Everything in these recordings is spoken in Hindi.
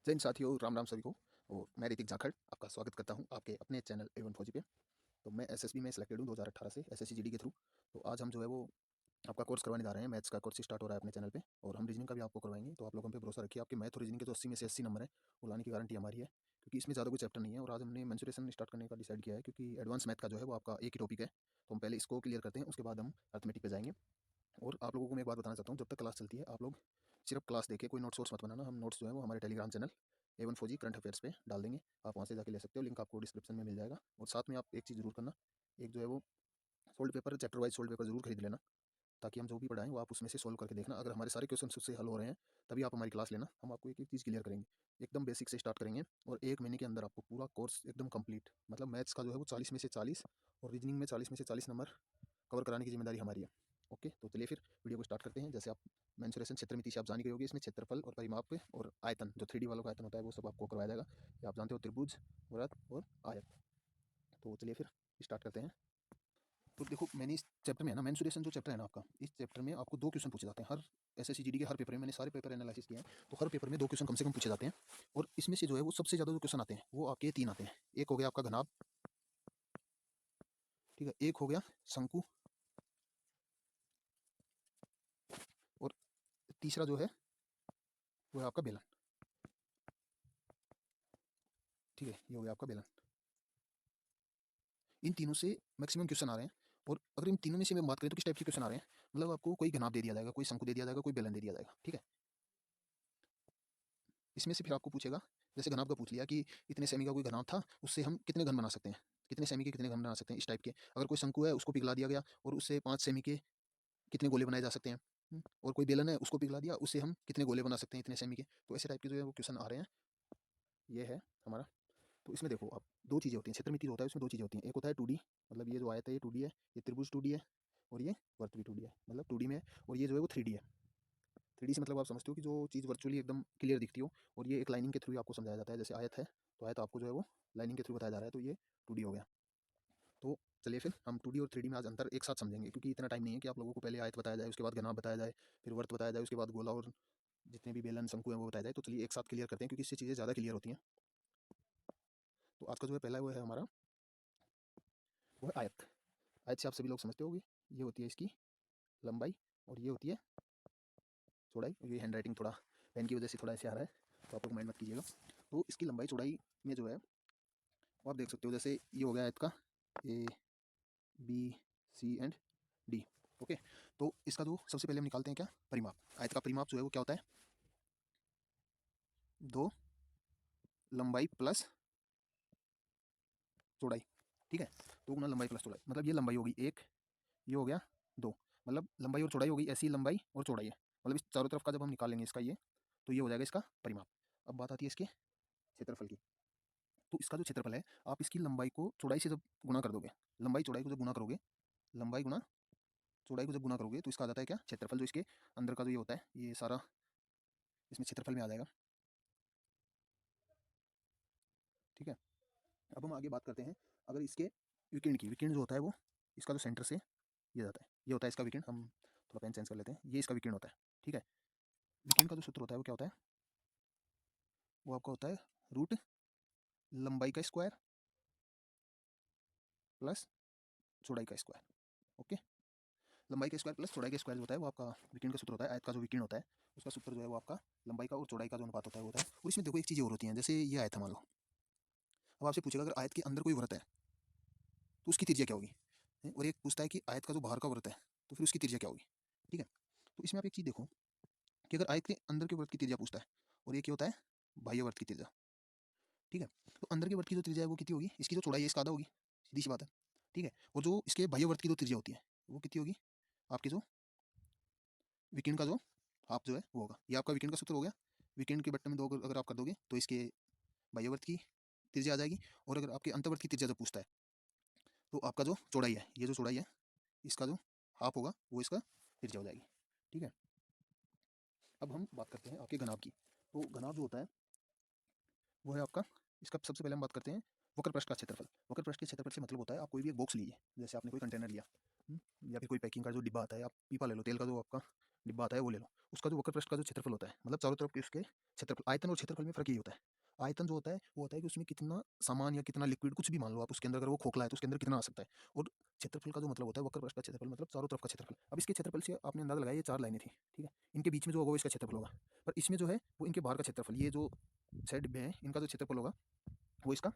जय हिंद साथियों, राम राम सभी को। और मैं ऋतिक जाखड़ आपका स्वागत करता हूं आपके अपने चैनल एवन फौजी पे। तो मैं एसएसबी में सिलेक्टेड हूं 2018 से एसएससी जीडी के थ्रू। तो आज हम जो है वो आपका कोर्स करवाने जा रहे हैं। मैथ्स का कोर्स स्टार्ट हो रहा है अपने चैनल पे, और हम रीजनिंग का भी आपको करवाएंगे। तो आप लोगों पे भरोसा रखिए, आपके मैथ और रीजनिंग के जो 80 में से 80 नंबर है वो लाने की गारंटी हमारी है, क्योंकि इसमें ज़्यादा कोई चैप्टर नहीं है। और आज हमने मेंसुरेशन स्टार्ट करने का डिसाइड किया है, क्योंकि एडवांस मैथ का जो है वो आपका एक ही टॉपिक है। तो हम पहले इसको क्लियर करते हैं, उसके बाद हम अर्थमेटिक पे जाएंगे। और आप लोगों को मैं एक बात बताना चाहता हूँ, जब तक क्लास चलती है आप लोग सिर्फ क्लास देखे, कोई नोट्स वोट्स मत बनाना। हम नोट्स जो है वो हमारे टेलीग्राम चैनल एवन फौजी करंट अफेयर्स पे डाल देंगे, आप वहाँ से जाके ले सकते हो। लिंक आपको डिस्क्रिप्शन में मिल जाएगा। और साथ में आप एक चीज़ जरूर करना, एक जो है वो solved paper, chapter wise solved paper जरूर खरीद लेना, ताकि हम जो भी पढ़ाएं वो आप उसमें से सोल्व करके देखना। अगर हमारे सारे क्वेश्चन उससे हल हो रहे हैं तभी आप हमारी क्लास लेना। हम आपको एक एक चीज़ क्लियर करेंगे, एकदम बेसिक से स्टार्ट करेंगे। और एक महीने के अंदर आपको पूरा कोर्स एकदम कंप्लीट, मतलब मैथ्स का जो है वो 40 में से 40 और रीजनिंग में 40 में से 40 नंबर कवर कराने की जिम्मेदारी हमारी है। ओके, तो चलिए फिर वीडियो को स्टार्ट करते हैं। जैसे आप मेंसुरेशन क्षेत्रमिति से आप जान गए होगी, इसमें क्षेत्रफल और परिमाप और आयतन, जो 3D वालों का आयतन होता है वो सब आपको करवाया जाएगा। ये आप जानते हो, त्रिभुज, वृत्त और आयत। तो चलिए फिर स्टार्ट करते हैं। तो देखो, मैंने इस चैप्टर में है ना, मेंसुरेशन जो चैप्टर है ना आपका, इस चैप्टर में आपको 2 क्वेश्चन पूछे जाते हैं। हर एसएससी जीडी के हर पेपर में, मैंने सारे पेपर एनालिसिस किए हैं, तो हर पेपर में 2 क्वेश्चन कम से कम पूछे जाते हैं। और इसमें से जो है वो सबसे ज़्यादा जो क्वेश्चन आते हैं वो आपके 3 आते हैं। एक हो गया आपका घनाभ, ठीक है, एक हो गया शंकु, और तीसरा जो है वो है आपका बेलन। ठीक है, ये हो गया आपका बेलन। इन तीनों से मैक्सिमम क्वेश्चन आ रहे हैं। और अगर इन तीनों में से मैं बात करें तो किस टाइप के क्वेश्चन आ रहे हैं, मतलब आपको कोई घनाभ दे दिया जाएगा, कोई शंकु दे दिया जाएगा, कोई बेलन दे दिया जाएगा। ठीक है, इसमें से फिर आपको पूछेगा, जैसे घनाभ का पूछ लिया कि इतने सेमी का कोई घनाभ था, उससे हम कितने घन बना सकते हैं, कितने सेमी के कितने घन बना सकते हैं, इस टाइप के। अगर कोई शंकु है उसको पिघला दिया गया और उससे 5 सेमी के कितने गोले बनाए जा सकते हैं। और कोई बेलन है उसको पिघला दिया, उससे हम कितने गोले बना सकते हैं इतने सेमी के। तो ऐसे टाइप के जो है वो क्वेश्चन आ रहे हैं। ये है हमारा। तो इसमें देखो, आप 2 चीज़ें होती हैं, क्षेत्रमिति होता है उसमें 2 चीज़ें होती हैं। एक होता है 2D, मतलब ये जो आयत है ये 2D है, ये त्रिभुज 2D है, और ये वर्त भी 2D है, मतलब 2D में है। और ये जो है वो 3D है। 3D से मतलब आप समझते हो कि जो चीज़ वर्चुअली एकदम क्लियर दिखती हो, और ये एक लाइनिंग के थ्रू आपको समझाया जाता है। जैसे आयत है तो आयत आपको जो है वो लाइनिंग के थ्रू बताया जा रहा है, तो ये 2D हो गया। तो चलिए फिर हम 2D और 3D में आज अंतर एक साथ समझेंगे, क्योंकि इतना टाइम नहीं है कि आप लोगों को पहले आयत बताया जाए, उसके बाद घनाभ बताया जाए, फिर वर्त बताया जाए, उसके बाद गोला और जितने भी बेलन शंकु हैं वो बताया जाए। तो चलिए एक साथ क्लियर करते हैं, क्योंकि इससे चीज़ें ज़्यादा क्लियर होती हैं। तो आज का जो है पहला वो है हमारा, वो है आयत। आयत से आप सभी लोग समझते होंगे, ये होती है इसकी लंबाई और ये होती है चौड़ाई। ये हैंड राइटिंग थोड़ा पेन की वजह से थोड़ा ऐसे आ रहा है, तो आप लोग माइंड मत कीजिएगा। तो इसकी लंबाई चौड़ाई में जो है वो आप देख सकते हो, जैसे ये हो गया आयत का A B C and D. Okay, तो इसका जो सबसे पहले हम निकालते हैं क्या, परिमाप। आयत का परिमाप जो है वो क्या होता है, 2 लंबाई प्लस चौड़ाई। ठीक है, 2 गुना लंबाई प्लस चौड़ाई, मतलब ये लंबाई होगी 1, ये हो गया 2, मतलब लंबाई और चौड़ाई होगी, ऐसी लंबाई और चौड़ाई है। मतलब इस चारों तरफ का जब हम निकाल लेंगे इसका ये, तो ये हो जाएगा इसका परिमाप। अब बात आती है इसके क्षेत्रफल की। तो इसका जो क्षेत्रफल है, आप इसकी लंबाई को चौड़ाई से जब गुणा कर दोगे, लंबाई चौड़ाई को जब गुणा करोगे, लंबाई गुणा चौड़ाई को जब गुणा करोगे, तो इसका आ जाता है क्या, क्षेत्रफल। जो इसके अंदर का जो ये होता है, ये सारा इसमें क्षेत्रफल में आ जाएगा। ठीक है, अब हम आगे बात करते हैं अगर इसके विकिरण की। विकिरण जो होता है वो इसका जो सेंटर से ये जाता है, ये होता है इसका विकिरण। हम थोड़ा पेन चेंज कर लेते हैं, ये इसका विकिरण होता है। ठीक है, विकिरण का जो सूत्र होता है वो क्या होता है, वो आपका होता है रूट लंबाई का स्क्वायर प्लस चौड़ाई का स्क्वायर। ओके, लंबाई का स्क्वायर प्लस चौड़ाई का स्क्वायर जो होता है वो आपका विकिरण का सूत्र होता है। आयत का जो विकिरण होता है उसका सूत्र जो है वो आपका लंबाई का और चौड़ाई का जो अनुपात होता है वो होता है। और इसमें देखो एक चीज़ और होती है, जैसे ये आयत है मान लो, अब आपसे पूछेगा अगर आयत के अंदर कोई वृत्त है तो उसकी त्रिज्या क्या होगी। और एक पूछता है कि आयत का जो बाहर का वृत्त है तो फिर उसकी त्रिज्या क्या होगी। ठीक है, तो इसमें आप एक चीज़ देखो कि अगर आयत के अंदर के वृत्त की त्रिज्या पूछता है, और ये क्या होता है, बाह्य वृत्त की त्रिज्या। ठीक है, तो अंदर के वृत्त की जो त्रिज्या है वो कितनी होगी, इसकी जो चौड़ाई है इसका आधा होगी, सीधी सी बात है। ठीक है, और जो इसके बाह्य वृत्त की जो त्रिज्या होती है वो कितनी होगी, आपके जो विकिरण का जो हाफ जो है वो होगा। ये आपका विकिरण का सूत्र हो गया। विकिरण के बट्टे में 2 अगर आप कर दोगे तो इसके बाह्यवर्त की त्रिज्या आ जाएगी। और अगर आपके अंतर्वर्त की त्रिज्या जब पूछता है तो आपका जो चौड़ाई है, ये जो चौड़ाई है इसका जो हाफ होगा वो इसका त्रिज्या हो जाएगी। ठीक है, अब हम बात करते हैं आपके घनाभ की। तो घनाभ जो होता है वो है आपका, इसका सबसे पहले हम बात करते हैं वक्र पृष्ठ का क्षेत्रफल। वक्र पृष्ठ के क्षेत्रफल से मतलब होता है, आप कोई भी एक बॉक्स लीजिए, जैसे आपने कोई कंटेनर लिया, या फिर कोई पैकिंग का जो डिब्बा आता है, आप पीपा ले लो, तेल का जो आपका डिब्बा आता है वो ले लो। उसका जो वक्र पृष्ठ का जो क्षेत्रफल होता है, मतलब चारों तरफ के उसके क्षेत्रफल, आयतन और क्षेत्रफल में फ़र्क यही होता है। आयतन जो होता है वो होता है कि उसमें कितना सामान या कितना लिक्विड कुछ भी मान लो आप उसके अंदर, अगर वो खोखला है तो उसके अंदर कितना आ सकता है। और क्षेत्रफल का जो मतलब होता है, वक्र पृष्ठ का क्षेत्रफल मतलब चारों तरफ का क्षेत्रफल। अब इसके क्षेत्रफल से आपने अंदाजा लगाया, ये 4 लाइनें थी, ठीक है? इनके बीच में जो होगा वो इसका क्षेत्रफल होगा। पर इसमें जो है वो इनके बाहर का क्षेत्रफल, ये जो 6 डिब्बे हैं इनका जो क्षेत्रफल होगा वो इसका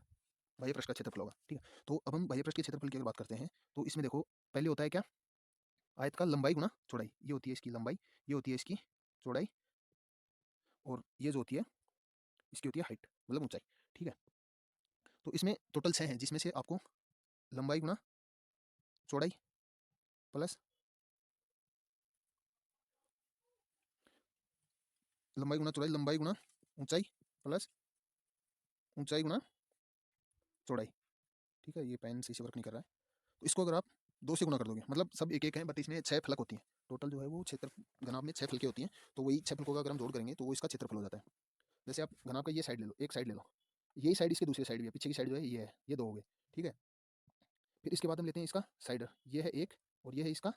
बाह्य पृष्ठ का क्षेत्रफल होगा, ठीक है? तो अब हम बाह्य पृष्ठ के क्षेत्रफल की अगर बात करते हैं, तो इसमें देखो पहले होता है क्या, आयत का लंबाई गुना चौड़ाई, ये होती है इसकी लंबाई, ये होती है इसकी चौड़ाई, और ये जो होती है इसकी होती है हाइट, मतलब ऊंचाई, ठीक है? तो इसमें टोटल 6 हैं, जिसमें से आपको लंबाई गुना चौड़ाई प्लस लंबाई गुना चौड़ाई, लंबाई गुना ऊंचाई प्लस ऊंचाई गुना चौड़ाई, ठीक है? ये पेन सही से वर्क नहीं कर रहा है। तो इसको अगर आप 2 से गुना कर दोगे, मतलब सब एक एक हैं, बट इसमें 6 फलक होती हैं। टोटल जो है वो क्षेत्र घनाभ में 6 फलकें होती हैं, तो वही 6 फलकों का अगर हम जोड़ करेंगे तो वो इसका क्षेत्रफल हो जाता है। जैसे आप घनाभ का ये साइड ले लो, एक साइड ले लो, यही साइड इसके दूसरी साइड भी है, पीछे की साइड जो है ये है, ये 2 हो गए, ठीक है? फिर इसके बाद हम लेते हैं इसका साइड, ये है 1 और ये है इसका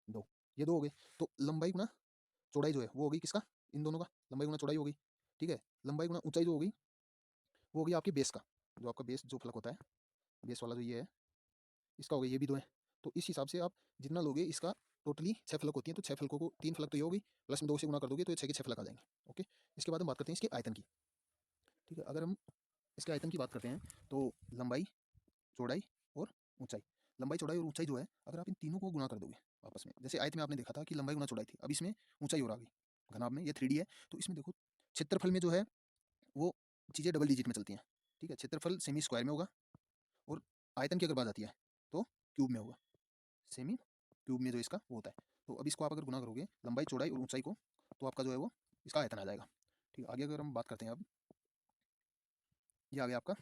2, ये 2 हो गए। तो लंबाई गुना चौड़ाई जो है वो हो गई किसका, इन दोनों का लंबाई गुना चौड़ाई हो गई, ठीक है? लंबाई गुना ऊंचाई जो हो गई वो हो गई आपकी बेस का, जो आपका बेस जो फलक होता है, बेस वाला जो ये है, इसका हो गया, ये भी 2 है। तो इस हिसाब से आप जितना लोगे इसका, टोटली 6 फलक होती हैं, तो 6 फलकों को 3 फलक तो ये हो गई, प्लस में 2 से गुना कर दोगे तो ये 6 के 6 फलक आ जाएंगे, ओके? इसके बाद हम बात करते हैं इसके आयतन की, ठीक है? अगर हम इसके आयतन की बात करते हैं तो लंबाई, चौड़ाई और ऊंचाई, लंबाई चौड़ाई और ऊंचाई जो है, अगर आप इन तीनों को गुना कर दोगे आपस में, जैसे आयत में आपने देखा था कि लंबाई गुना चौड़ाई थी, अब इसमें ऊंचाई और आ गई, घनाभ में ये 3D है, तो इसमें देखो क्षेत्रफल में जो है वो चीज़ें डबल डिजिट में चलती हैं, ठीक है? क्षेत्रफल सेमी स्क्वायर में होगा, और आयतन की अगर बात आती है तो क्यूब में होगा, सेमी क्यूब में जो इसका वो होता है। तो अब इसको आप अगर गुना करोगे लंबाई, चौड़ाई और ऊंचाई को, तो आपका जो है वो इसका आयतन आ जाएगा, ठीक है? आगे अगर हम बात करते हैं, अब ये आ गया आपका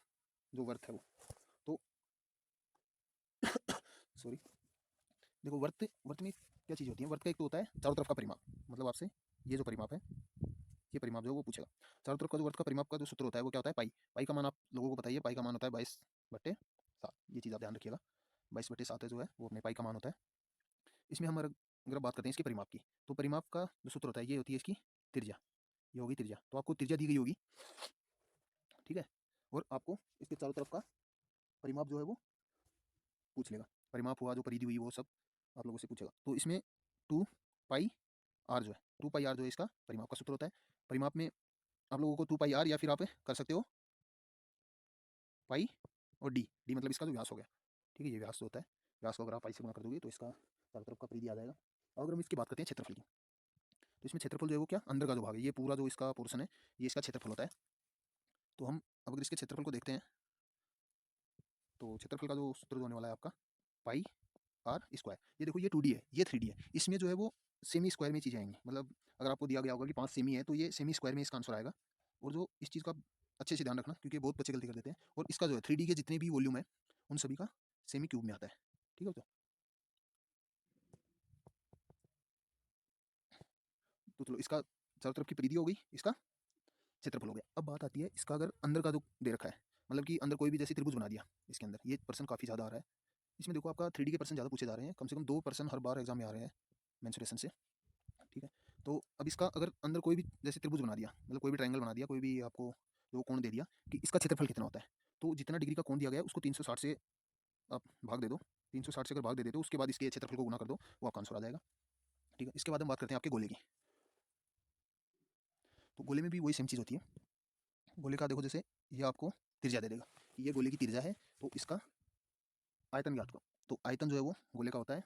जो वर्थ है वो, तो सॉरी, देखो वर्त वर्त में क्या चीज़ होती है, वर्त का एक तो होता है चारों तरफ का परिमाप, मतलब आपसे ये जो परिमाप है, ये परिमाप जो है वो पूछेगा। चारों तरफ का जो वर्त का परिमाप का जो सूत्र होता है वो क्या होता है, पाई। पाई का मान आप लोगों को बताइए, पाई का मान होता है 22/7, ये चीज़ आप ध्यान रखिएगा, 22/7 है जो है वो अपने पाई का मान होता है। इसमें हम अगर बात करते हैं इसके परिमाप की, तो परिमाप का जो सूत्र होता है ये होती है इसकी त्रिज्या, ये होगी त्रिज्या, तो आपको त्रिज्या दी गई होगी, ठीक है? और आपको इसके चारों तरफ का परिमाप जो है वो पूछ लेगा, परिमाप हुआ जो परिधि हुई वो सब आप लोगों से पूछेगा। तो इसमें 2πr जो है, 2πr जो है इसका परिमाप का सूत्र होता है। परिमाप में आप लोगों को 2πr, या फिर आप कर सकते हो पाई और डी मतलब इसका जो व्यास हो गया, ठीक है? ये व्यास जो होता है, व्यास को अगर आप पाई से गुणा कर दोगे तो इसका चारों तरफ का परिधि आ जाएगा। और अगर हम इसकी बात करते हैं क्षेत्रफल की, तो इसमें क्षेत्रफल जो है वो क्या, अंदर का जो भाग है, ये पूरा जो इसका पोर्शन है ये इसका क्षेत्रफल होता है। तो हम अब अगर इसके क्षेत्रफल को देखते हैं, तो क्षेत्रफल का जो सूत्र जो होने वाला है आपका पाई आर स्क्वायर, ये देखो ये 2D है, ये 3D है, इसमें जो है वो सेमी स्क्वायर में चीज़ें आएंगी, मतलब अगर आपको दिया गया होगा कि 5 सेमी है तो ये सेमी स्क्वायर में इसका आंसर आएगा। और जो इस चीज़ का अच्छे से ध्यान रखना, क्योंकि बहुत बच्चे गलती कर देते हैं, और इसका जो है 3D के जितने भी वॉल्यूम है उन सभी का सेमी क्यूब में आता है, ठीक है? तो चलो इसका चारों तरफ की परिधि हो गई, इसका क्षेत्रफल हो गया। अब बात आती है इसका अगर अंदर का जो दे रखा है, मतलब कि अंदर कोई भी जैसे त्रिभुज बना दिया, इसके अंदर ये पर्सन काफ़ी ज़्यादा आ रहा है, इसमें देखो आपका 3D के पर्सन ज़्यादा पूछे जा रहे हैं, कम से कम 2 पर्सन हर बार एग्जाम में आ रहे हैं मेंसुरेशन से, ठीक है? तो अब इसका अगर अंदर कोई भी जैसे त्रिभुज बना दिया, मतलब कोई भी ट्रायंगल बना दिया, कोई भी आपको जो कोण दे दिया कि इसका क्षेत्रफल कितना होता है, तो जितना डिग्री का कोण दिया गया है उसको 360 से आप भाग दे दो, 360 से अगर भाग दे देते हो उसके बाद इसके क्षेत्रफल को गुना कर दो, वो आपका आंसर आ जाएगा, ठीक है? इसके बाद हम बात करते हैं आपके गोले की। तो गोले में भी वही सेम चीज़ होती है। गोले का देखो जैसे ये आपको त्रिज्या दे देगा, ये गोले की त्रिज्या है, तो इसका आयतन ज्ञात करो। तो आयतन जो है वो गोले का होता है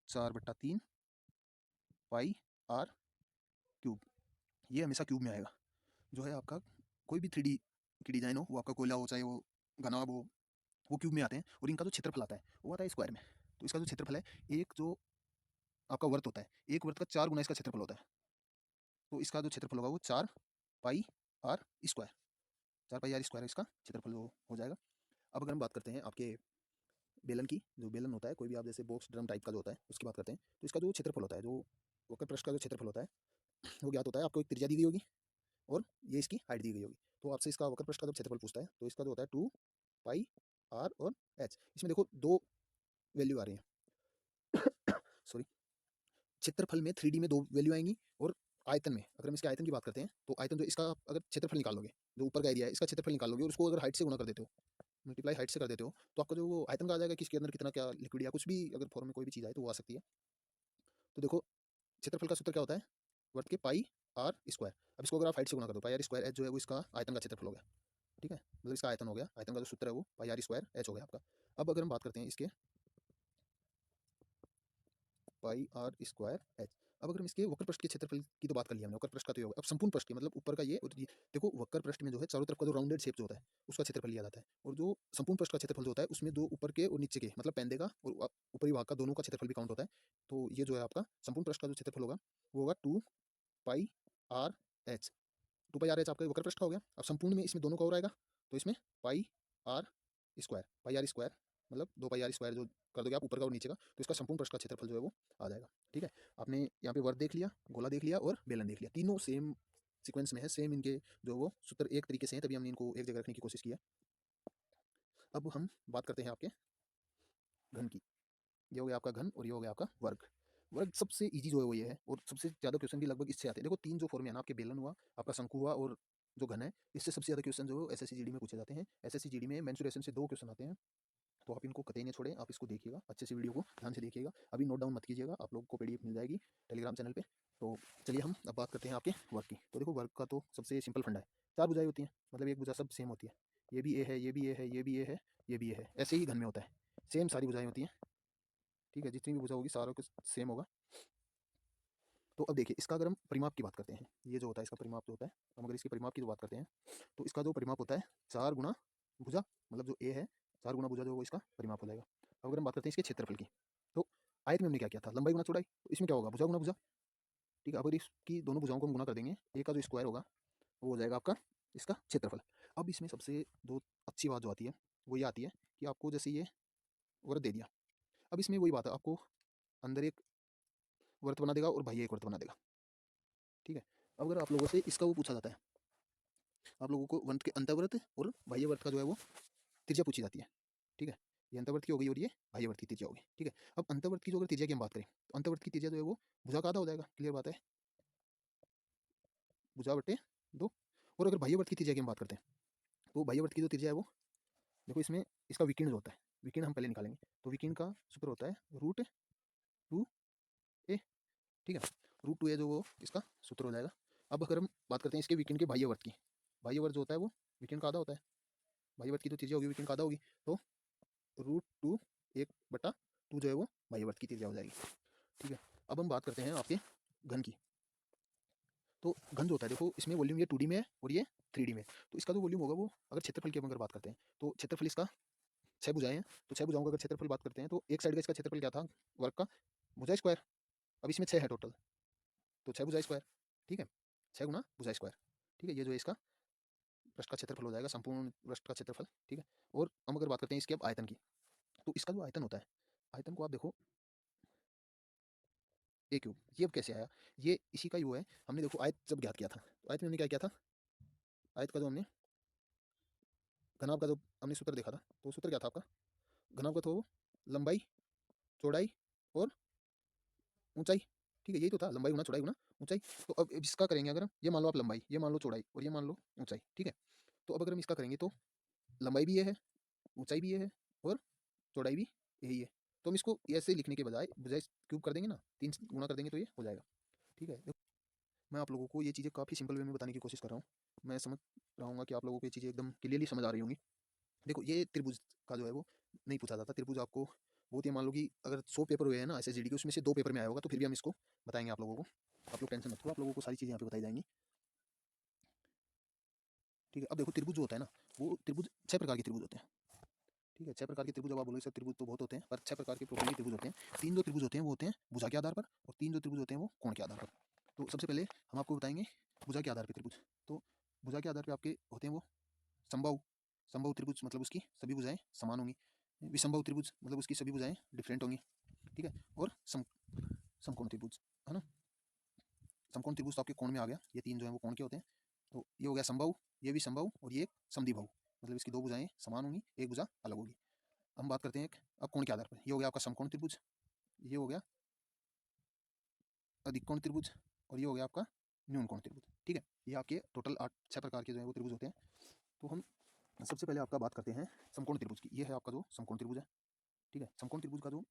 4/3 पाई आर क्यूब, ये हमेशा क्यूब में आएगा। जो है आपका कोई भी 3D की डिज़ाइन हो, वो आपका कोयला हो चाहे वो घनाभ हो, वो क्यूब में आते हैं, और इनका जो क्षेत्रफल आता है वो आता है स्क्वायर में। तो इसका जो क्षेत्रफल है, एक जो आपका वर्त होता है, एक वर्त का 4 गुना इसका क्षेत्रफल होता है, तो इसका जो क्षेत्रफल होगा वो 4πr², 4πr² इसका क्षेत्रफल हो जाएगा। अब अगर हम बात करते हैं आपके बेलन की, जो बेलन होता है कोई भी आप जैसे बॉक्स ड्रम टाइप का जो होता है उसकी बात करते हैं, तो इसका जो क्षेत्रफल होता है, जो वक्र पृष्ठ का जो क्षेत्रफल होता है वो ज्ञात होता है। आपको एक त्रिज्या दी गई होगी और ये इसकी हाइट दी गई होगी, तो आपसे इसका वक्र पृष्ठ का जब क्षेत्रफल पूछता है तो इसका जो होता है 2πr और h, इसमें देखो 2 वैल्यू आ रही हैं, सॉरी, क्षेत्रफल में 3D में 2 वैल्यू आएँगी और आयतन में, अगर हम इसके आयतन की बात करते हैं, तो आयतन जो इसका आप अगर क्षेत्रफल निकाल लोगे, जो ऊपर का एरिया है, इसका क्षेत्रफल निकाल लोगे और उसको अगर हाइट से गुणा कर देते हो, मल्टीप्लाई हाइट से कर देते हो, तो आपका जो वो आयतन का आ जाएगा कि इसके अंदर कितना क्या लिक्विड या कुछ भी अगर फॉर्म में कोई भी चीज़ आए तो वो आ सकती है। तो देखो क्षेत्रफल का सूत्र क्या होता है? वर्ग के पाई आर स्क्वायर। अब इसको अगर आप हाइट से गुणा कर दो, पाई आर स्क्वायर एच जो है वो इसका आयतन का क्षेत्रफल हो गया, ठीक है? मतलब इसका आयतन हो गया, आयतन का जो सूत्र है वो पाई आर स्क्वायर एच हो गया आपका। अब अगर हम बात करते हैं इसके पाई आर स्क्वायर एच। अब अगर हम इसके वक्र पृष्ठ के क्षेत्रफल की तो बात कर लिया हमने, वक्र पृष्ठ का तो ये होगा। अब संपूर्ण पृष्ठ की मतलब ऊपर का ये और ये, देखो वक्र पृष्ठ में जो है चारों तरफ का जो राउंडेड शेप जो होता है उसका क्षेत्रफल लिया जाता है, और जो संपूर्ण पृष्ठ का क्षेत्रफल जो होता है उसमें दो ऊपर के और नीचे के मतलब पेंदे का और ऊपरी भाग का दोनों का क्षेत्रफल भी काउंट होता है। तो ये जो है आपका संपूर्ण पृष्ठ का जो क्षेत्रफल होगा वो होगा 2 पाई आर एच। 2 पाई आर एच आपका वक्र पृष्ठ का हो गया। अब संपूर्ण में इसमें दोनों का और आएगा, तो इसमें पाई आर स्क्वायर मतलब 2 पाई आर स्क्वायर जो कर दोगे आप ऊपर का और नीचे का, तो इसका संपूर्ण पृष्ठ का क्षेत्रफल जो है वो आ जाएगा। ठीक है, आपने यहाँ पे वर्ग देख लिया, गोला देख लिया और बेलन देख लिया, तीनों सेम सीक्वेंस में है, सेम इनके जो वो सूत्र एक तरीके से हैं, तभी हमने इनको एक जगह रखने की कोशिश किया। अब हम बात करते हैं आपके घन की। ये हो गया आपका घन और ये हो गया आपका वर्ग। वर्ग सबसे ईजी जो है वो ये है, और सबसे ज़्यादा क्वेश्चन भी लगभग इससे आते हैं। देखो तीन जो फॉर्म है ना, आपके बेलन हुआ, आपका शंकु हुआ और जो घन है, इससे सबसे ज़्यादा क्वेश्चन जो एसएससी जीडी में पूछे जाते हैं। एसएससी जीडी में मेंसुरेशन से 2 क्वेश्चन आते हैं, तो आप इनको कतई नहीं छोड़ें, आप इसको देखिएगा अच्छे से, वीडियो को ध्यान से देखिएगा। अभी नोट डाउन मत कीजिएगा, आप लोगों को पीडीएफ मिल जाएगी टेलीग्राम चैनल पे। तो चलिए हम अब बात करते हैं आपके वर्ग की। तो देखो वर्ग का तो सबसे सिंपल फंडा है, 4 भुजाएं होती हैं, मतलब एक भुजा सब सेम होती है, ये भी ए है, ये भी ए है, ये भी ए है, ये भी ए है, ऐसे ही घन में होता है, सेम सारी भुजाएं होती हैं। ठीक है, जितनी भी भुजा होगी सारों के सेम होगा। तो अब देखिए इसका अगर हम परिमाप की बात करते हैं, ये जो होता है इसका परिमाप जो होता है, हम अगर इसके परिमाप की जो बात करते हैं, तो इसका जो परिमाप होता है 4 गुना भुजा, मतलब जो ए है 4 गुना भुजा जो वो इसका परिमाप हो जाएगा। अब अगर हम बात करते हैं इसके क्षेत्रफल की, तो आयत में हमने क्या किया था, लंबाई गुना चौड़ाई, तो इसमें क्या होगा, भुजा गुना भुजा। ठीक है, अब अगर इसकी दोनों भुजाओं को हम गुना कर देंगे, ए का जो स्क्वायर होगा वो हो जाएगा आपका इसका क्षेत्रफल। अब इसमें सबसे दो अच्छी बात जो आती है वो ये आती है कि आपको जैसे ये वृत्त दे दिया, अब इसमें वही बात है, आपको अंदर एक वृत्त बना देगा और बाह्य एक वृत्त बना देगा। ठीक है, अब अगर आप लोगों से इसका वो पूछा जाता है, आप लोगों को वृत्त के अंतर्वृत्त और बाह्य वृत्त का जो है वो त्रिज्या पूछी जाती है। ठीक है, ये अंतर्वृत्त की हो गई और ये बाह्य वृत्त की त्रिज्या होगी। ठीक है, अब अंतर्वृत्त की जो अगर त्रिज्या की हम बात करें, तो अंतर्वृत्त की त्रिज्या जो है वो भुजा का आधा हो जाएगा, क्लियर बात है, भुजा बटे 2। और अगर बाह्य वृत्त की त्रिज्या की हम बात करते हैं, तो बाह्य वृत्त की जो त्रिज्या है वो देखो, इसमें इसका विकीर्ण जो होता है, विकीर्ण हम पहले निकालेंगे, तो विकीर्ण का सूत्र होता है √2a। ठीक है, √2a जो वो इसका सूत्र हो जाएगा। अब अगर हम बात करते हैं इसके विकीर्ण के बाह्य वर्त की, बाह्य वर्त जो होता है वो विकीर्ण का आधा होता है, बाह्य वर्त की तो त्रिज्या होगी विकीर्ण का आधा होगी, तो √2 1/2 जो है वो बाह्य वर्त की त्रिज्या हो जाएगी। ठीक है, अब हम बात करते हैं आपके घन की। तो घन जो होता है देखो, इसमें वॉल्यूम ये 2D में है और ये 3D में है, तो इसका जो वॉल्यूम होगा वो, अगर क्षेत्रफल की हम अगर बात करते हैं, तो क्षेत्रफल इसका 6 भुजाएं हैं, तो 6 भुजाओं का अगर क्षेत्रफल बात करते हैं, तो एक साइड का इसका क्षेत्रफल क्या था वर्ग का, भुजा स्क्वायर। अब इसमें 6 है टोटल, तो 6 भुजा स्क्वायर। ठीक है, 6 गुना भुजा स्क्वायर। ठीक है, ये जो है इसका पृष्ठ का क्षेत्रफल हो जाएगा, संपूर्ण पृष्ठ का क्षेत्रफल। ठीक है, और हम अगर बात करते हैं इसके अब आयतन की, तो इसका जो आयतन होता है, आयतन को आप देखो ए क्यूब, ये अब कैसे आया, ये इसी का ही वो है, हमने देखो आयत जब ज्ञात किया था, तो आयत में हमने क्या किया था, आयत का जो हमने घनाभ का जो हमने सूत्र देखा था, तो सूत्र क्या था आपका, घनाभ का, तो लंबाई चौड़ाई और ऊंचाई। ठीक है, यही तो था, लंबाई गुना चौड़ाई गुना ऊंचाई। तो अब इसका करेंगे अगर हम, ये मान लो आप लंबाई, ये मान लो चौड़ाई और ये मान लो ऊंचाई। ठीक है, तो अब अगर हम इसका करेंगे, तो लंबाई भी ये है, ऊंचाई भी ये है और चौड़ाई भी यही है, तो हम इसको ऐसे लिखने के बजाय बजाय क्यूब कर देंगे ना, 3 गुना कर देंगे तो ये हो जाएगा। ठीक है, देखो मैं आप लोगों को ये चीज़ें काफ़ी सिंपल वे में बताने की कोशिश कर रहा हूँ, मैं समझ रहा हूँ कि आप लोगों को ये चीज़ें एकदम क्लियरली समझ आ रही होंगी। देखो ये त्रिभुज का जो है वो नहीं पूछा जाता, त्रिभुज आपको बहुत ही, मान लो कि अगर 100 पेपर हुए हैं ना एसएसजीडी के, उसमें से 2 पेपर में आया होगा, तो फिर भी हम इसको बताएंगे आप लोगों को, आप लोग टेंशन मत करो, आप लोगों को सारी चीज़ें यहाँ पे बताई जाएंगी। ठीक है, अब देखो त्रिभुज जो होता है ना, वो त्रिभुज 6 प्रकार के त्रिभुज होते हैं। ठीक है, 6 प्रकार के त्रिभुज, अब आप बोलोगे सर त्रिभुज तो बहुत होते हैं, पर 6 प्रकार के प्रोफाइल त्रिभुज होते हैं। 3 जो त्रिभुज होते हैं वो होते हैं भुजा के आधार पर, और 3 जो त्रिभुज होते हैं वो कोण के आधार पर। तो सबसे पहले हम आपको बताएंगे भुजा के आधार पर त्रिभुज। तो भुजा के आधार पर आपके होते हैं वो समबाहु, समबाहु त्रिभुज मतलब उसकी सभी भुजाएं समान होंगी। विषमबाहु त्रिभुज मतलब उसकी सभी भुजाएं डिफरेंट होंगी। ठीक है, और समकोण त्रिभुज, है ना, समकोण त्रिभुज तो आपके कोण में आ गया, ये 3 जो है वो कोण के होते हैं। तो ये हो गया समबाहु, ये भी समबाहु और ये एक समद्विबाहु, मतलब इसकी 2 भुजाएं समान होंगी, एक भुजा अलग होगी। हम बात करते हैं एक अब कोण के आधार पर, ये हो गया आपका समकोण त्रिभुज। ये हो गया अधिक कोण त्रिभुज और ये हो गया आपका न्यून कोण त्रिभुज। ठीक है, ये आपके टोटल 6 प्रकार के जो है वो त्रिभुज होते हैं। तो हम सबसे पहले आपका बात करते हैं समकोण त्रिभुज की। ये है आपका जो समकोण त्रिभुज है। ठीक है, समकोण त्रिभुज का जो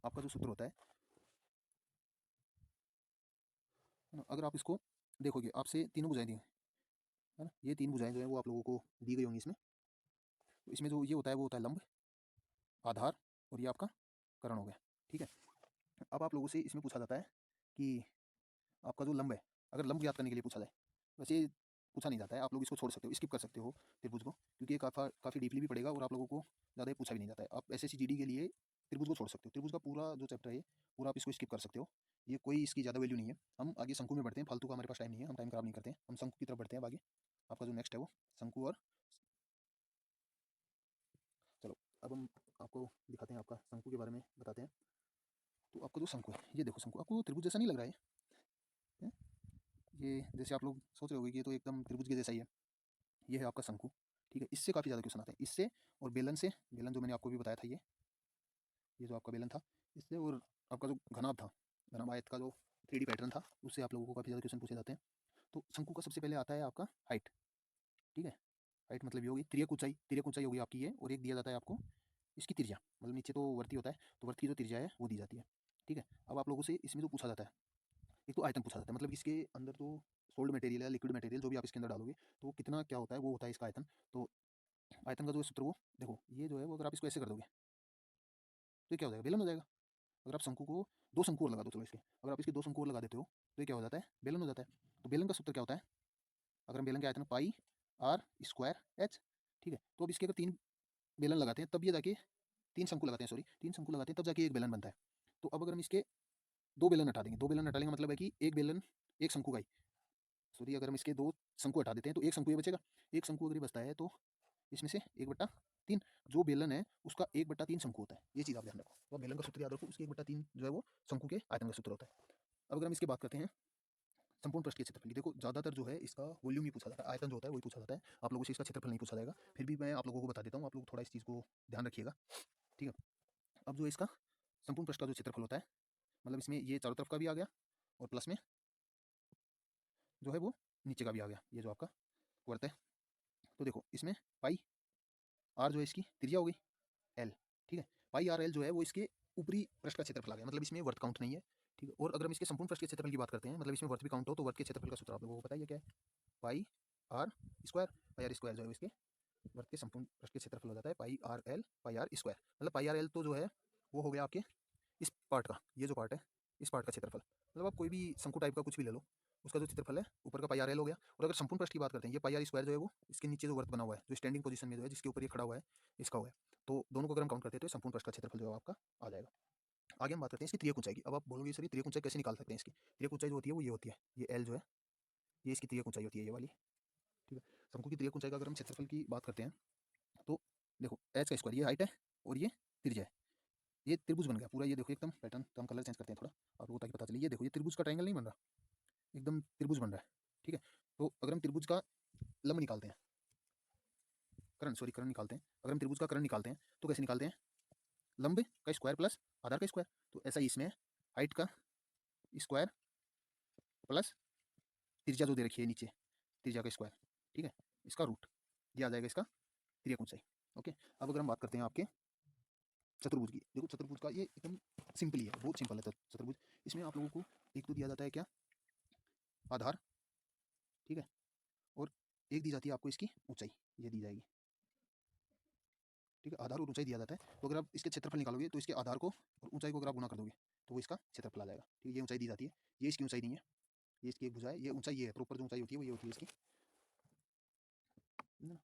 आपका जो सूत्र होता है ना, अगर आप इसको देखोगे, आपसे तीनों भुजाएं दी हैं, है ना, ये 3 भुजाएं जो है वो आप लोगों को दी गई होंगी इसमें। तो इसमें जो ये होता है वो होता है लंब, आधार और ये आपका कर्ण हो गया। ठीक है, अब आप लोगों से इसमें पूछा जाता है कि आपका जो लंब है, अगर लंब ज्ञात करने के लिए पूछा जाए, वैसे ये पूछा नहीं जाता है, आप लोग इसको छोड़ सकते हो, स्किप कर सकते हो त्रिभुज को, क्योंकि ये काफ़ी डीपली भी पड़ेगा और आप लोगों को ज़्यादा पूछा भी नहीं जाता है। आप S S C G D के लिए त्रिभुज को छोड़ सकते हो, त्रिभुज का पूरा जो चैप्टर है पूरा आप इसको स्किप कर सकते हो, ये कोई इसकी ज़्यादा वैल्यू नहीं है। हम आगे शंकु में बढ़ते हैं, फालतू का हमारे पास टाइम नहीं है, हम टाइम खराब नहीं करते हैं, हम शंकु की तरफ बढ़ते हैं। अब आगे आपका जो नेक्स्ट है वो शंकु। और चलो अब हम आपको दिखाते हैं, आपका शंकु के बारे में बताते हैं। तो आपका जो शंकु है, ये देखो शंकु आपको त्रिभुज जैसा नहीं लग रहा है? ये जैसे आप लोग सोच रहे होगे कि ये तो एकदम त्रिभुज के जैसा ही है। ये है आपका शंकु। ठीक है, इससे काफ़ी ज़्यादा क्वेश्चन आते हैं, इससे और बेलन से। बेलन जो मैंने आपको भी बताया था, ये जो आपका बेलन था, इससे। और आपका जो घनाभ था, घनाभ आयत का जो 3D पैटर्न था, उससे आप लोगों को काफ़ी ज़्यादा क्वेश्चन पूछे जाते हैं। तो शंकु का सबसे पहले आता है आपका हाइट। ठीक है, हाइट मतलब ये होगी तिर्यक ऊंचाई। तिर्यक ऊंचाई होगी आपकी ये, और एक दिया जाता है आपको इसकी त्रिज्या, मतलब नीचे तो वर्ती होता है, तो वर्ती की जो त्रिज्या है वो दी जाती है। ठीक है, अब आप लोगों से इसमें जो पूछा जाता है, एक तो आयतन पूछा जाता है, मतलब इसके अंदर जो सोल्ड मटेरियल है, लिक्विड मटेरियल जो भी आप इसके अंदर डालोगे, तो वो कितना क्या होता है, वो होता है इसका आयतन। तो आयतन का जो सूत्र, वो देखो, ये जो है वो अगर आप इसको ऐसे कर दोगे तो ये क्या हो जाएगा, बेलन हो जाएगा। अगर आप शंकु को दो शंकु और लगा दो, चलो इसके, अगर आप इसके दो शंकु और लगा देते हो तो ये क्या हो जाता है, बेलन हो जाता है। तो बेलन का सूत्र क्या होता है, अगर हम बेलन के आयतन पाई आर स्क्वायर एच। ठीक है, तो अब इसके अगर 3 बेलन लगाते हैं तब ये जाके 3 शंकु लगाते हैं, सॉरी 3 शंकु लगाते हैं तब जाके एक बेलन बनता है। तो अब अगर हम इसके 2 बेलन हटा देंगे, 2 बेलन हटाने का मतलब है कि एक बेलन एक शंकु का ही, सॉरी अगर हम इसके 2 शंकु हटा देते हैं तो एक शंकु ये बचेगा। एक शंकु अगर ये बचता है तो इसमें से 1/3 जो बेलन है उसका 1/3 शंकु होता है। ये चीज़ आप ध्यान रखो, तो बेलन का सूत्र याद रखो, उसके 1/3 जो है वो शंकु के आयतन का सूत्र होता है। अब अगर हम इसकी बात करते हैं संपूर्ण पृष्ठ के क्षेत्रफल की, देखो ज़्यादातर जो है इसका वॉल्यूम ही पूछा जाता है, आयतन जो होता है वही पूछा जाता है, आप लोगों से इसका क्षेत्रफल नहीं पूछा जाएगा। फिर भी मैं आप लोगों को बता देता हूँ, आप लोग थोड़ा इस चीज़ को ध्यान रखिएगा। ठीक है, अब जो इसका संपूर्ण पृष्ठ का जो क्षेत्रफल होता है, मतलब इसमें ये चारों तरफ का भी आ गया और प्लस में जो है वो नीचे का भी आ गया, ये जो आपका वर्त है। तो देखो इसमें पाई आर जो है इसकी त्रिज्या हो गई एल। ठीक है, पाई आर एल जो है वो इसके ऊपरी पृष्ठ का क्षेत्रफल आ गया, मतलब इसमें वर्त काउंट नहीं है। ठीक है, और अगर हम इसके संपूर्ण पृष्ठ के क्षेत्रफल की बात करते हैं, मतलब इसमें वर्त भी काउंट हो, तो वर्त के क्षेत्रफल का सूत्र आप लोगों को पता ही है क्या है, pi r square. Pi r square जो है इसके वर्त के संपूर्ण पृष्ठ के क्षेत्रफल हो जाता है पाई आर स्क्वायर। मतलब पाई आर एल तो जो है वो हो गया आपके इस पार्ट का, ये जो पार्ट है इस पार्ट का क्षेत्रफल। मतलब आप कोई भी शंकु टाइप का कुछ भी ले लो, उसका जो क्षेत्रफल है ऊपर का पाई आर एल हो गया। और अगर संपूर्ण पृष्ठ की बात करते हैं, ये पाई आर स्क्वायर जो है वो इसके नीचे जो वर्त बना हुआ है, जो स्टैंडिंग पोजीशन में जो है जिसके ऊपर ये खड़ा हुआ है, इसका हुआ है। तो दोनों को अगर हम काउंट करते हैं तो संपूर्ण पृष्ठ का क्षेत्रफल जो है आपका आ जाएगा। आगे हम बात करते हैं इसकी त्रियक ऊंचाई की। अब आप बोलोगे सर ये त्रियक ऊंचाई कैसे निकाल सकते हैं, इसकी त्रियक ऊंचाई जो होती है वो ये होती है, ये एल जो है ये इसकी त्रियक ऊंचाई होती है, ये वाली। ठीक है, शंकु की त्रियक ऊंचाई का अगर हम क्षेत्रफल की बात करते हैं तो देखो एच का स्क्वायर, ये हाइट है और ये त्रिज्या है, ये त्रिभुज बन गया पूरा। ये देखो एकदम पैटर्न, तो हम कलर चेंज करते हैं थोड़ा आप लोगों को ताकि पता चले। ये देखो ये त्रिभुज का ट्रायंगल नहीं बन रहा, एकदम त्रिभुज बन रहा है। ठीक है, तो अगर हम त्रिभुज का लंब निकालते हैं, कर्ण निकालते हैं, अगर हम त्रिभुज का कर्ण निकालते हैं तो कैसे निकालते हैं, लंब का स्क्वायर प्लस आधार का स्क्वायर। तो ऐसा ही इसमें हाइट का स्क्वायर प्लस त्रिज्या जो दे रखी है नीचे, त्रिज्या का स्क्वायर। ठीक है, इसका रूट, ये आ जाएगा इसका त्रियक ऊंचाई। ओके, अब अगर हम बात करते हैं आपके चतुर्भुज की, देखो चतुर्भुज का ये एकदम सिंपल ही है, बहुत सिंपल है चतुर्भुज। इसमें आप लोगों को एक तो दिया जाता है क्या, आधार। ठीक है, और एक दी जाती है आपको इसकी ऊंचाई, ये दी जाएगी। ठीक है, आधार और ऊंचाई दिया जाता है। तो अगर आप इसके क्षेत्रफल निकालोगे तो इसके आधार को और ऊंचाई को अगर आप गुना कर दोगे तो वो इसका क्षेत्रफल आ जाएगा। ठीक है, ये ऊंचाई दी जाती है, ये इसकी ऊंचाई नहीं है, ये इसकी एक भुजा है, ये ऊंचाई ये है, प्रॉपर जो ऊंचाई होती है वो ये होती है इसकी। है ना?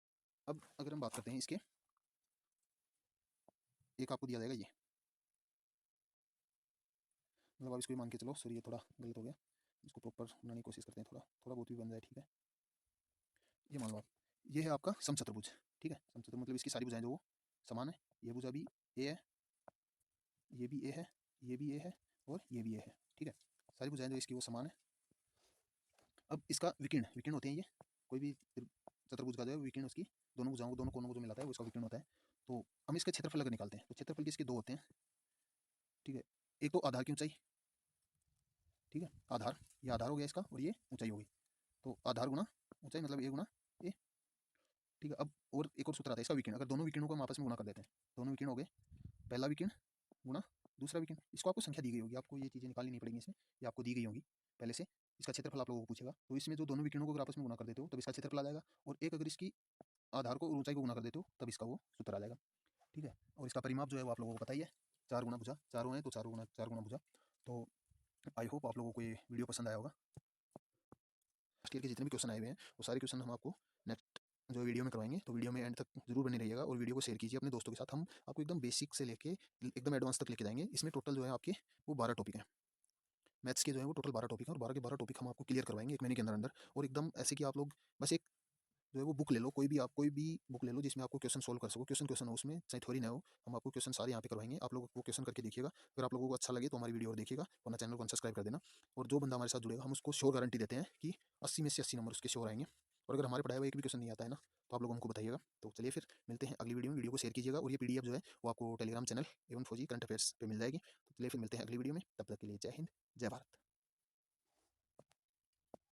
अब अगर हम बात करते हैं इसके, एक आपको दिया जाएगा ये, मतलब आप इसको भी मान के चलो, सॉरी ये थोड़ा गलत हो गया, इसको प्रॉपर बनाने की कोशिश करते हैं, थोड़ा थोड़ा बहुत भी बन जाए। ठीक है, ये मान लो आप, ये है आपका समचतुर्भुज। ठीक है, समचतुर्भुज मतलब इसकी सारी भुजाएं जो वो समान है, ये भुजा भी ए है, ये भी ए है, ये भी ए है और ये भी ए है। ठीक है, सारी भुजाएं जो इसकी वो समान है। अब इसका विकीर्ण, विकीर्ण होते हैं ये, कोई भी चतुर्भुज का जो है विकीर्ण उसकी दोनों भुजाओं को, दोनों कोनों को जो मिलाता है वो इसका विकीर्ण होता है। तो हम इसका क्षेत्रफल अगर निकालते हैं तो क्षेत्रफल के इसके दो होते हैं। ठीक है, एक तो आधार की ऊंचाई, ठीक है, आधार, ये आधार हो गया इसका और ये ऊंचाई होगी। तो आधार गुना ऊंचाई मतलब ए गुना ए, ठीक है। अब और एक और सूत्र आता है इसका विकीर्ण। अगर दोनों विकीर्णों को हम आपस में गुना कर देते हैं, दोनों विकीर्ण हो गए, पहला विकीर्ण गुना दूसरा विकीर्ण, इसको आपको संख्या दी गई होगी, आपको ये चीज़ें निकालनी नहीं पड़ेंगी इसमें, ये आपको दी गई होंगी पहले से। इसका क्षेत्रफल आप लोगों को पूछेगा, तो इसमें जो दोनों विकीर्णों को अगर आपस में गुना कर देते हो तब इसका क्षेत्रफल आ जाएगा, और एक अगर इसकी आधार को और ऊंचाई को गुना कर देते हो तब इसका वो सूत्र आ जाएगा, ठीक है। और इसका परिमाप जो है वो आप लोगों को पता ही है, 4 गुना भुजा, चारों हैं तो 4 गुना भुजा। तो आई होप आप लोगों को ये वीडियो पसंद आया होगा। लास्ट ईयर के जितने भी क्वेश्चन आए हुए हैं वो सारे क्वेश्चन हम आपको नेक्स्ट जो वीडियो में करवाएंगे, तो वीडियो में एंड तक जरूर बने रहिएगा और वीडियो को शेयर कीजिए अपने दोस्तों के साथ। हम आपको एकदम बेसिक से लेके एकदम एडवांस तक लेके जाएंगे। इसमें टोटल जो है आपके वो 12 टॉपिक हैं, मैथ्स के जो है वो टोटल 12 टॉपिक हैं, और 12 के 12 टॉपिक हम आपको क्लियर करवाएंगे 1 महीने के अंदर अंदर। और एकदम ऐसे कि आप लोग बस एक जो है वो बुक ले लो, कोई भी बुक ले लो जिसमें आपको क्वेश्चन सोल्व कर सको, क्वेश्चन क्वेश्चन हो उसमें, चाहे थ्योरी ना हो। हम आपको क्वेश्चन सारे यहाँ पे करवाएंगे, आप लोग वो क्वेश्चन करके देखिएगा। अगर आप लोगों को अच्छा लगे तो हमारी वीडियो और देखिएगा, वरना चैनल को अनसब्सक्राइब कर देना। और जो बंदा हमारे साथ जुड़ेगा हम उसको श्योर गारंटी देते हैं कि 80 में से 80 नंबर उसके श्योर आएंगे। और अगर हमारे पढ़ाए हुआ एक भी क्वेश्चन नहीं आता है ना, तो आप लोग हमको बताइएगा। तो चलिए फिर मिलते हैं अगली वीडियो में, वीडियो को शेयर कीजिएगा, और ये पीडीएफ जो है वो आपको टेलीग्राम चैनल एवं फौजी करंट अफेयर्स पे मिल जाएगी। तो चलिए फिर मिलते हैं अगली वीडियो में, तब तक के लिए जय हिंद, जय भारत।